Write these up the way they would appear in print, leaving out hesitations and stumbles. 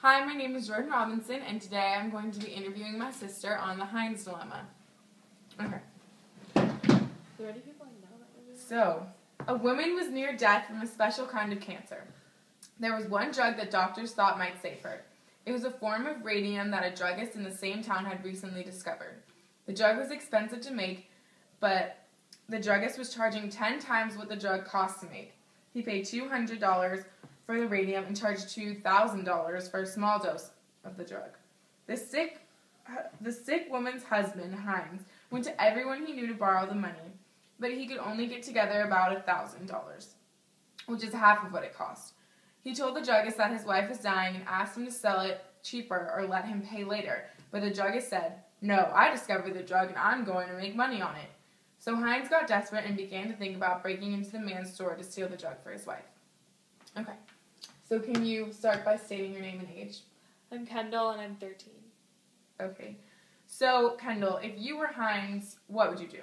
Hi, my name is Jordan Robinson, and today I'm going to be interviewing my sister on the Heinz dilemma. Okay. So, a woman was near death from a special kind of cancer. There was one drug that doctors thought might save her. It was a form of radium that a druggist in the same town had recently discovered. The drug was expensive to make, but the druggist was charging 10 times what the drug cost to make. He paid $200 for the radium and charged $2,000 for a small dose of the drug. The sick woman's husband, Heinz, went to everyone he knew to borrow the money, but he could only get together about $1,000, which is half of what it cost. He told the druggist that his wife was dying and asked him to sell it cheaper or let him pay later, but the druggist said, "No, I discovered the drug and I'm going to make money on it." So Heinz got desperate and began to think about breaking into the man's store to steal the drug for his wife. Okay, so can you start by stating your name and age? I'm Kendall and I'm 13. Okay, so Kendall, if you were Heinz, what would you do?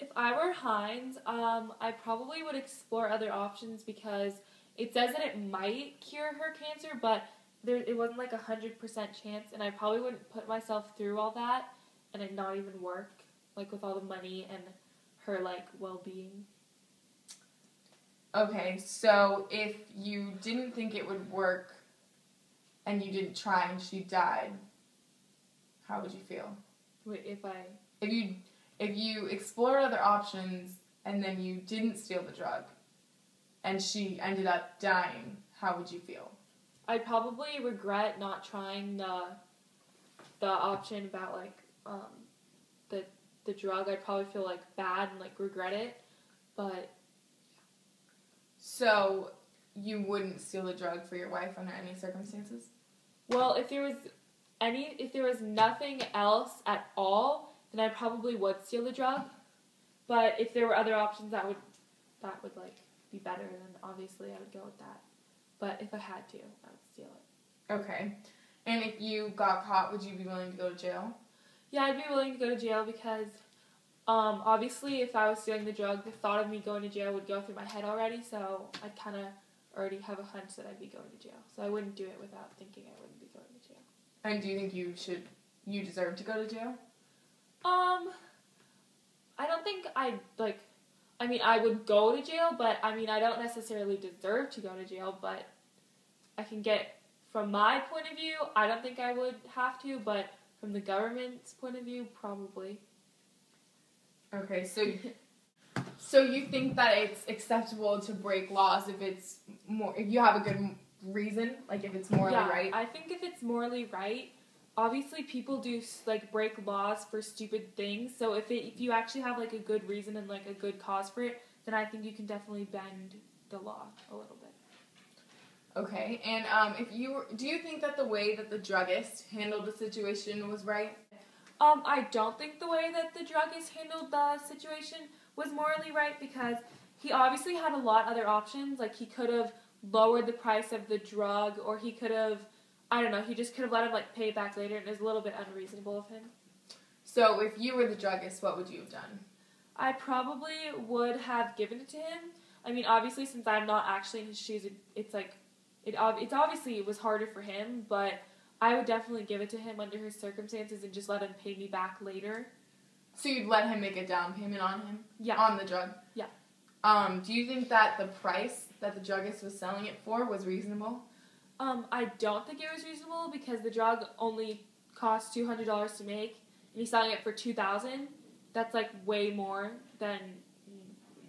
If I were Heinz, I probably would explore other options because it says that it might cure her cancer, but it wasn't like 100% chance, and I probably wouldn't put myself through all that and it not even work, like with all the money and her like well-being. Okay, so if you didn't think it would work and you didn't try and she died, how would you feel? Wait, If you explored other options and then you didn't steal the drug and she ended up dying, how would you feel? I'd probably regret not trying the option about like the drug. I'd probably feel like bad and like regret it, but so you wouldn't steal the drug for your wife under any circumstances? Well, if there was nothing else at all, then I probably would steal the drug. But if there were other options that would like be better, then obviously I would go with that. But if I had to, I would steal it. Okay. And if you got caught, would you be willing to go to jail? Yeah, I'd be willing to go to jail because obviously if I was stealing the drug, the thought of me going to jail would go through my head already, so I'd kind of already have a hunch that I'd be going to jail. So I wouldn't do it without thinking I wouldn't be going to jail. And do you think you deserve to go to jail? I don't think I would go to jail, but I don't necessarily deserve to go to jail, but I can get, from my point of view, I don't think I would have to, but from the government's point of view, probably. Okay, so you think that it's acceptable to break laws if you have a good reason, like if it's morally right? I think if it's morally right, obviously people do like break laws for stupid things. So if you actually have like a good reason and like a good cause for it, then I think you can definitely bend the law a little bit. Okay, and do you think that the way that the druggist handled the situation was right? I don't think the way that the druggist handled the situation was morally right because he obviously had a lot of other options. Like he could have lowered the price of the drug, or he could have, I don't know, he just could have let him like pay it back later, and it was a little bit unreasonable of him. So if you were the druggist, what would you have done? I probably would have given it to him. Obviously since I'm not actually in his shoes, it's obviously it was harder for him, but I would definitely give it to him under his circumstances and just let him pay me back later. So you'd let him make a down payment on him? Yeah. On the drug? Yeah. Do you think that the price that the druggist was selling it for was reasonable? I don't think it was reasonable because the drug only cost $200 to make, and he's selling it for $2,000. That's like way more than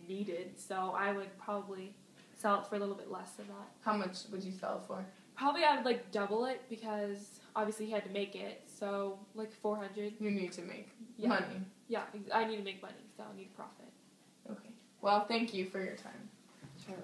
needed, so I would probably sell it for a little bit less than that. How much would you sell it for? Probably I would like double it because obviously he had to make it, so like $400. You need to make money. Yeah, I need to make money, so I need profit. Okay. Well, thank you for your time. Sure.